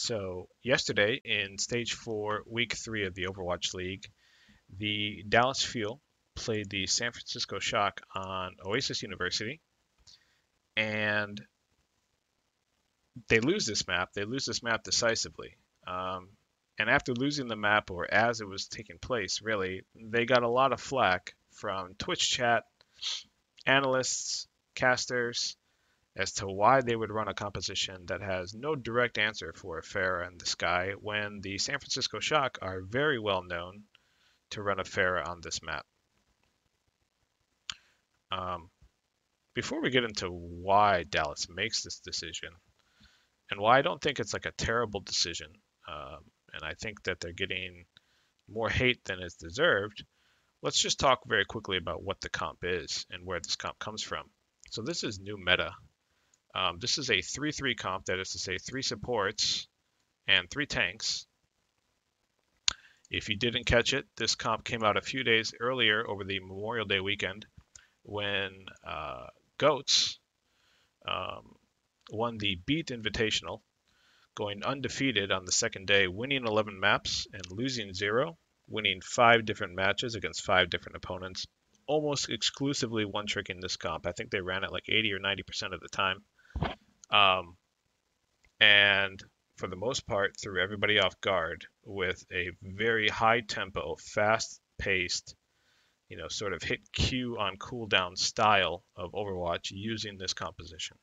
So yesterday in Stage 4, Week 3 of the Overwatch League, the Dallas Fuel played the San Francisco Shock on Oasis University, and they lose this map. They lose this map decisively. Um, and after losing the map, or as it was taking place, really, they got a lot of flack from Twitch chat, analysts, casters, as to why they would run a composition that has no direct answer for a Pharah in the sky when the San Francisco Shock are very well known to run a Pharah on this map. Um, Before we get into why Dallas makes this decision and why I don't think it's like a terrible decision, and I think that they're getting more hate than is deserved, let's just talk very quickly about what the comp is and where this comp comes from. So this is new meta. This is a 3-3 comp, that is to say 3 supports and 3 tanks. If you didn't catch it, this comp came out a few days earlier over the Memorial Day weekend when Goats won the Beat Invitational, going undefeated on the second day, winning 11 maps and losing 0, winning 5 different matches against 5 different opponents, almost exclusively one-tricking this comp. I think they ran it like 80 or 90% of the time. And for the most part, threw everybody off guard with a very high tempo, fast paced, sort of hit Q on cooldown style of Overwatch using this composition.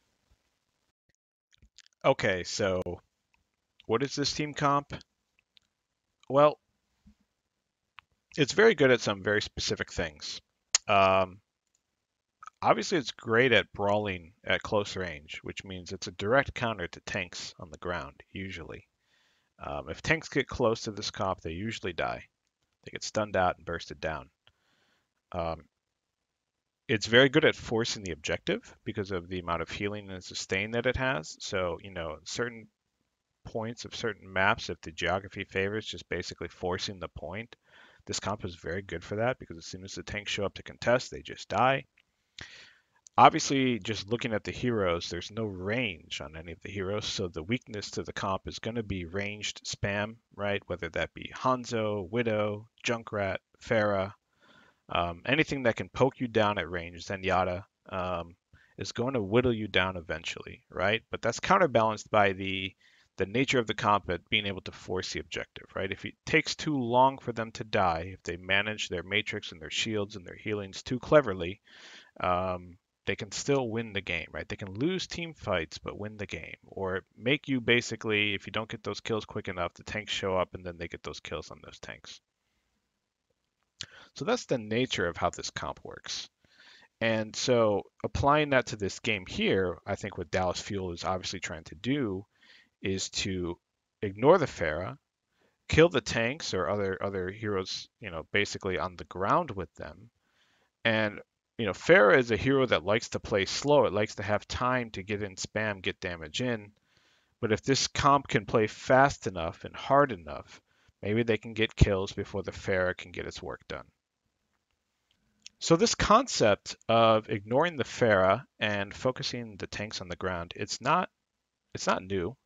Okay, so what is this team comp? Well, it's very good at some very specific things. Um, Obviously, it's great at brawling at close range, which means it's a direct counter to tanks on the ground, usually. If tanks get close to this comp, they usually die. They get stunned out and bursted down. Um, it's very good at forcing the objective because of the amount of healing and sustain that it has. So, certain points of certain maps, if the geography favors just basically forcing the point, this comp is very good for that because as soon as the tanks show up to contest, they just die. Obviously, just looking at the heroes, there's no range on any of the heroes, so the weakness to the comp is going to be ranged spam, right? Whether that be Hanzo, Widow, Junkrat, Pharah, anything that can poke you down at range, Zenyatta, is going to whittle you down eventually, right? But that's counterbalanced by the nature of the comp at being able to force the objective, right? If it takes too long for them to die, if they manage their matrix and their shields and their healings too cleverly, um, they can still win the game, right? They can lose team fights but win the game, or make you basically, if you don't get those kills quick enough, the tanks show up and then they get those kills on those tanks. So that's the nature of how this comp works. And so applying that to this game here, I think what Dallas Fuel is obviously trying to do is to ignore the Pharah, kill the tanks or other heroes, basically on the ground with them. And Pharah is a hero that likes to play slow. It likes to have time to get in spam, get damage in. But if this comp can play fast enough and hard enough, maybe they can get kills before the Pharah can get its work done. So this concept of ignoring the Pharah and focusing the tanks on the ground, it's not new.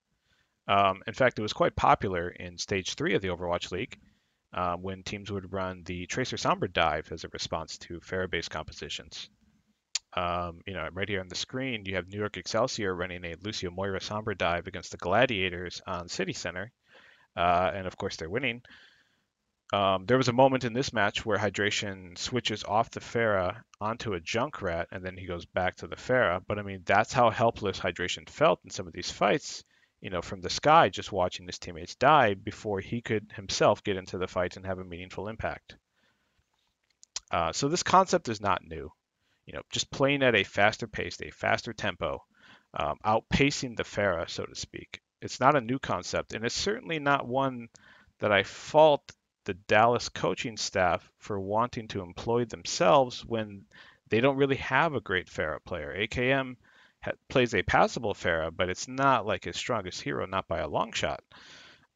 In fact, it was quite popular in Stage 3 of the Overwatch League when teams would run the Tracer Sombra dive as a response to Pharah-based compositions. Right here on the screen, you have New York Excelsior running a Lucio Moira Sombra dive against the Gladiators on City Center, and of course they're winning. There was a moment in this match where Hydration switches off the Pharah onto a Junkrat, and then he goes back to the Pharah. But I mean, that's how helpless Hydration felt in some of these fights, from the sky, just watching his teammates die before he could himself get into the fight and have a meaningful impact. So this concept is not new. Just playing at a faster pace, a faster tempo, outpacing the Pharah, so to speak. It's not a new concept, and it's certainly not one that I fault the Dallas coaching staff for wanting to employ themselves when they don't really have a great Pharah player. AKM plays a passable Pharah, but it's not like his strongest hero, not by a long shot.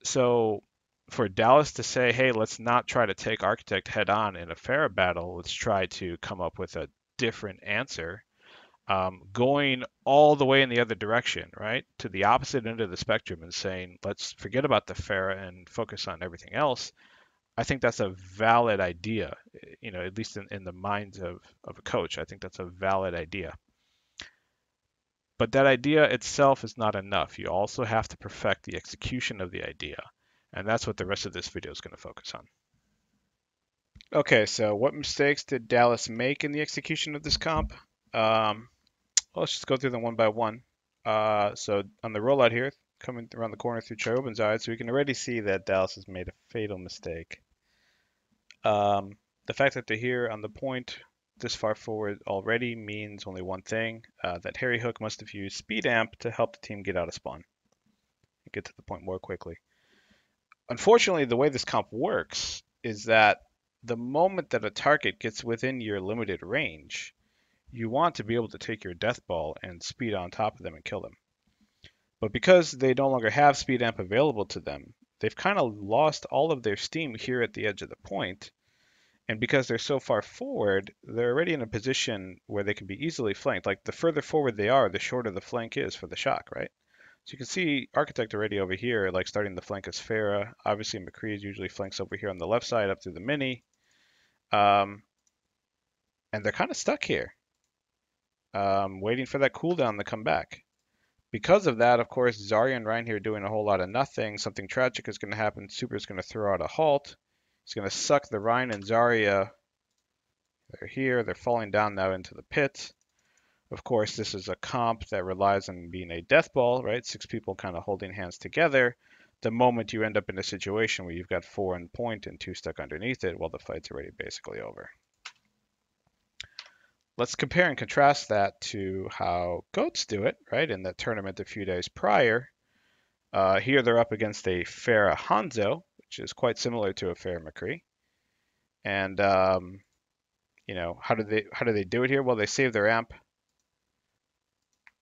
So for Dallas to say, hey, let's not try to take Architect head on in a Pharah battle, let's try to come up with a different answer. going all the way in the other direction, right, to the opposite end of the spectrum and saying, let's forget about the Pharah and focus on everything else. I think that's a valid idea, at least in the minds of a coach. I think that's a valid idea. But that idea itself is not enough. You also have to perfect the execution of the idea. And that's what the rest of this video is going to focus on. Okay, so what mistakes did Dallas make in the execution of this comp? Well, let's just go through them one by one. So on the rollout here, coming around the corner through Chayobin's eyes, so we can already see that Dallas has made a fatal mistake. The fact that they're here on the point this far forward already means only one thing, that Harry Hook must have used Speed Amp to help the team get out of spawn and get to the point more quickly. Unfortunately, the way this comp works is that the moment that a target gets within your limited range, you want to be able to take your death ball and speed on top of them and kill them. But because they no longer have Speed Amp available to them, they've kind of lost all of their steam here at the edge of the point. And because they're so far forward, they're already in a position where they can be easily flanked. Like the further forward they are, the shorter the flank is for the shock, right? So you can see Architect already over here, like starting the flank as Pharah. Obviously, McCree's usually flanks over here on the left side up through the mini. And they're kind of stuck here, waiting for that cooldown to come back. Because of that, of course, Zarya and Rein here doing a whole lot of nothing. Something tragic is going to happen. Super is going to throw out a halt. He's going to suck the Rein and Zarya. They're here. They're falling down now into the pit. Of course, this is a comp that relies on being a death ball, right? 6 people kind of holding hands together. The moment you end up in a situation where you've got 4 on point and 2 stuck underneath it, well, the fight's already basically over. Let's compare and contrast that to how Goats do it, right? In that tournament a few days prior. Here they're up against a Pharah Hanzo, which is quite similar to a Pharah McCree. And how do they do it here? Well, they save their amp.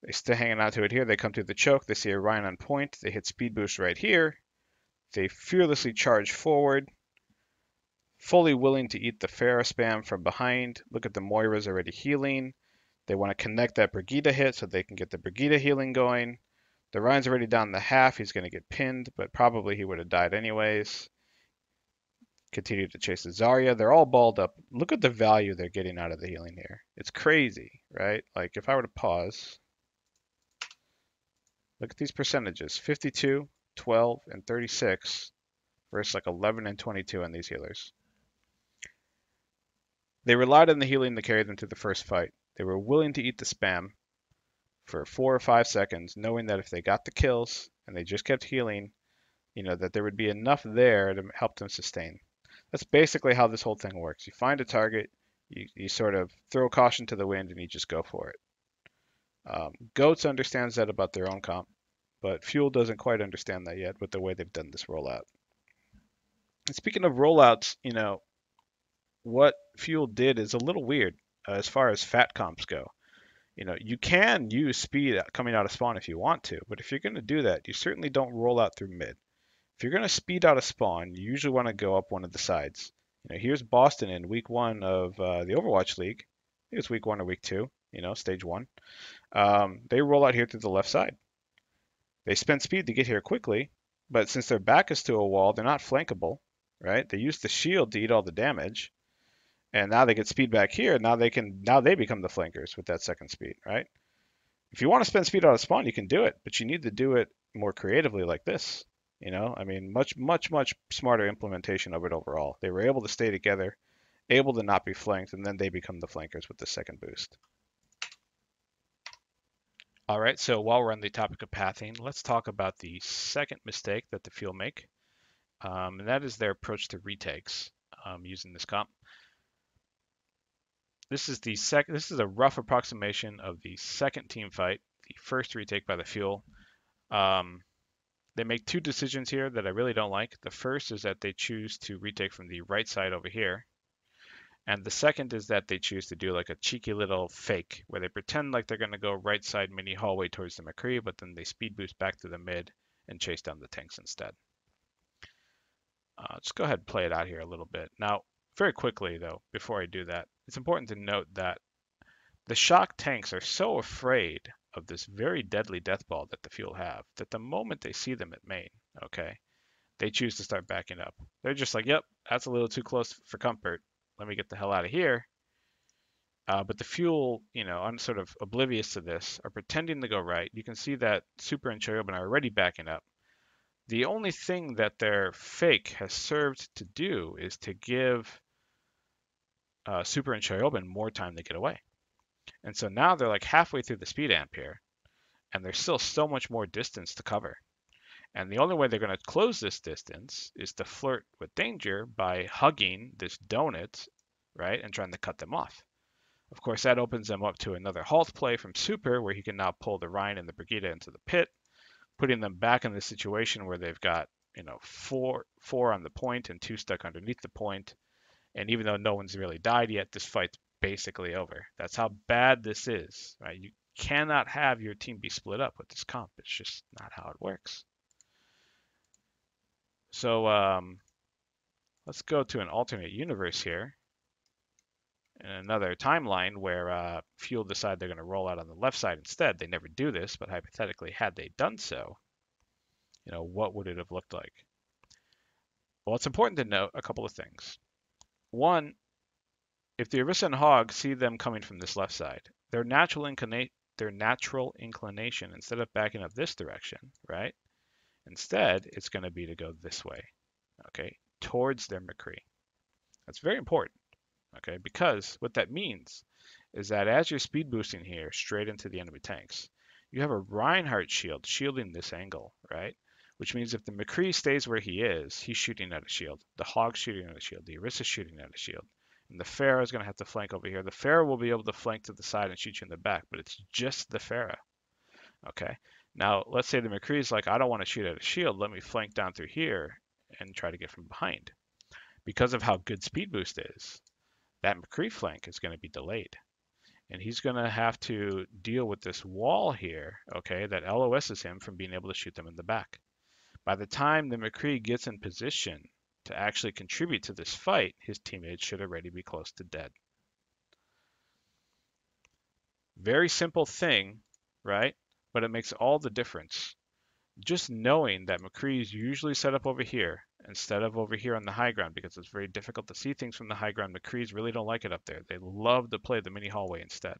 They're still hanging on to it here. They come through the choke. They see a Rein on point. They hit speed boost right here. They fearlessly charge forward, fully willing to eat the Pharah spam from behind. Look at the Moira's already healing. They want to connect that Brigitte hit so they can get the Brigitte healing going. The Rein's already down the half. He's going to get pinned, but probably he would have died anyways. Continue to chase the Zarya. They're all balled up. Look at the value they're getting out of the healing here. It's crazy, right? Like if I were to pause, look at these percentages. 52, 12, and 36 versus like 11 and 22 on these healers. They relied on the healing to carry them to the first fight. They were willing to eat the spam for 4 or 5 seconds, knowing that if they got the kills and they just kept healing, that there would be enough there to help them sustain. That's basically how this whole thing works. You find a target, you sort of throw caution to the wind, and you just go for it. Goats understands that about their own comp, but Fuel doesn't quite understand that yet with the way they've done this rollout. And speaking of rollouts, what Fuel did is a little weird as far as fat comps go. You can use speed coming out of spawn if you want to, but if you're going to do that, you certainly don't roll out through mid. If you're going to speed out of spawn, you usually want to go up one of the sides. Here's Boston in week 1 of the Overwatch League. I think it's week 1 or week 2, stage 1. They roll out here through the left side. They spend speed to get here quickly, but since their back is to a wall, they're not flankable, right? They use the shield to eat all the damage. And now they get speed back here. Now they become the flankers with that second speed, right? If you want to spend speed out of spawn, you can do it, but you need to do it more creatively like this. Much, much, much smarter implementation of it overall. They were able to stay together, able to not be flanked, and then they become the flankers with the second boost. All right, so while we're on the topic of pathing, let's talk about the second mistake that the Fuel make, and that is their approach to retakes using this comp. This is a rough approximation of the second team fight, the first retake by the Fuel. They make 2 decisions here that I really don't like. The first is that they choose to retake from the right side over here. And the second is that they choose to do like a cheeky little fake where they pretend like they're going to go right side mini hallway towards the McCree, but then they speed boost back to the mid and chase down the tanks instead. Just go ahead and play it out here a little bit. Now, very quickly though, before I do that, it's important to note that The shock tanks are so afraid of this very deadly death ball that the fuel have that the moment they see them at main, okay, they choose to start backing up. They're just like, yep, that's a little too close for comfort. Let me get the hell out of here. But the fuel, sort of oblivious to this, are pretending to go right. You can see that Super and Choyobin are already backing up. The only thing that their fake has served to do is to give Super and Choyobin more time to get away. And so now they're like halfway through the speed amp here, and there's still so much more distance to cover. And the only way they're going to close this distance is to flirt with danger by hugging this donut, right, and trying to cut them off. Of course, that opens them up to another halt play from Super, where he can now pull the Rein and the Brigitte into the pit, putting them back in the situation where they've got, four on the point and 2 stuck underneath the point. And even though no one's really died yet, this fight's basically over. That's how bad this is, right? You cannot have your team be split up with this comp. It's just not how it works. So let's go to an alternate universe here. In another timeline where Fuel decide they're going to roll out on the left side instead. They never do this, but hypothetically, had they done so, what would it have looked like? Well, it's important to note a couple of things. One, if the Orisa and Hog see them coming from this left side, their natural inclination, instead of backing up this direction, right? Instead, it's going to be to go this way, okay, towards their McCree. That's very important, okay, because what that means is that as you're speed boosting here straight into the enemy tanks, you have a Reinhardt shield shielding this angle, right? Which means if the McCree stays where he is, he's shooting at a shield. The Hog's shooting at a shield. The Orisa's shooting at a shield. And the Pharah is going to have to flank over here. The Pharah will be able to flank to the side and shoot you in the back, but it's just the Pharah. Okay. Now, let's say the McCree is like, I don't want to shoot at a shield. Let me flank down through here and try to get from behind. Because of how good Speed Boost is, that McCree flank is going to be delayed. And he's going to have to deal with this wall here, okay, that LOSs him from being able to shoot them in the back. By the time the McCree gets in position to actually contribute to this fight, his teammates should already be close to dead. Very simple thing, right? But it makes all the difference. Just knowing that McCree is usually set up over here instead of over here on the high ground because it's very difficult to see things from the high ground. McCrees really don't like it up there. They love to play the mini hallway instead.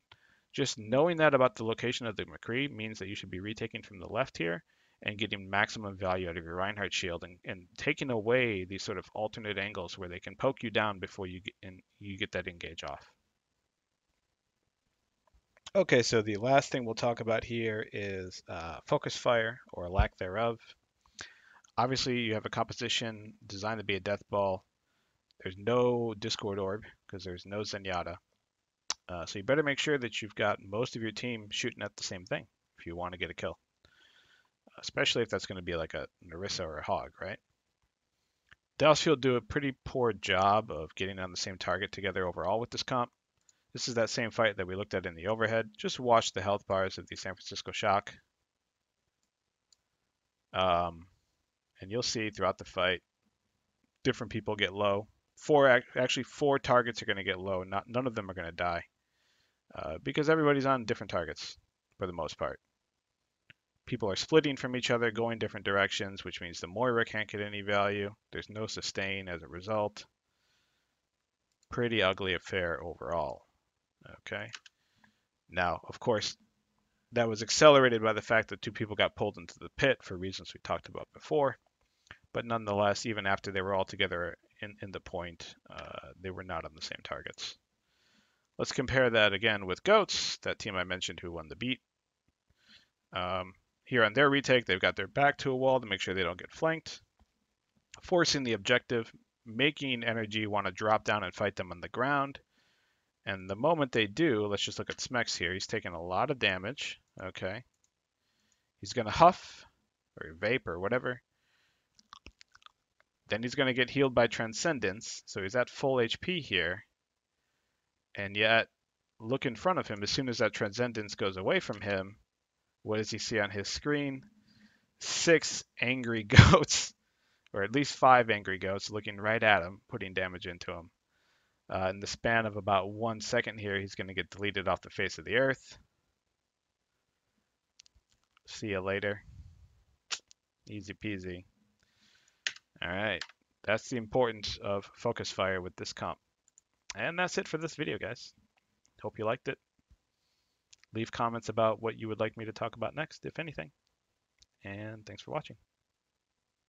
Just knowing that about the location of the McCree means that you should be retaking from the left here and getting maximum value out of your Reinhardt shield and taking away these sort of alternate angles where they can poke you down before you get that engage off. Okay, so the last thing we'll talk about here is focus fire or lack thereof. Obviously, you have a composition designed to be a death ball. There's no Discord orb because there's no Zenyatta. So you better make sure that you've got most of your team shooting at the same thing if you want to get a kill. Especially if that's going to be like a Orisa or a Hog, right? Dallas Fuel do a pretty poor job of getting on the same target together overall with this comp. This is that same fight that we looked at in the overhead. Just watch the health bars of the San Francisco Shock. And you'll see throughout the fight, different people get low. Actually, four targets are going to get low. None of them are going to die because everybody's on different targets for the most part. People are splitting from each other, going different directions, which means the Moira can't get any value. There's no sustain as a result. Pretty ugly affair overall. Okay. Now, of course, that was accelerated by the fact that two people got pulled into the pit for reasons we talked about before. But nonetheless, even after they were all together in the point, they were not on the same targets. Let's compare that again with Goats, that team I mentioned who won the beat. Here on their retake, they've got their back to a wall to make sure they don't get flanked, forcing the objective, making Energy want to drop down and fight them on the ground. And the moment they do, let's just look at Smex here. He's taking a lot of damage. Okay. He's going to huff or vape or whatever. Then he's going to get healed by Transcendence. So he's at full HP here. And yet, look in front of him. As soon as that Transcendence goes away from him, what does he see on his screen? 6 angry goats, or at least 5 angry goats looking right at him, putting damage into him. In the span of about 1 second here, he's going to get deleted off the face of the earth. See you later. Easy peasy. All right. That's the importance of focus fire with this comp. And that's it for this video, guys. Hope you liked it. Leave comments about what you would like me to talk about next, if anything. And thanks for watching.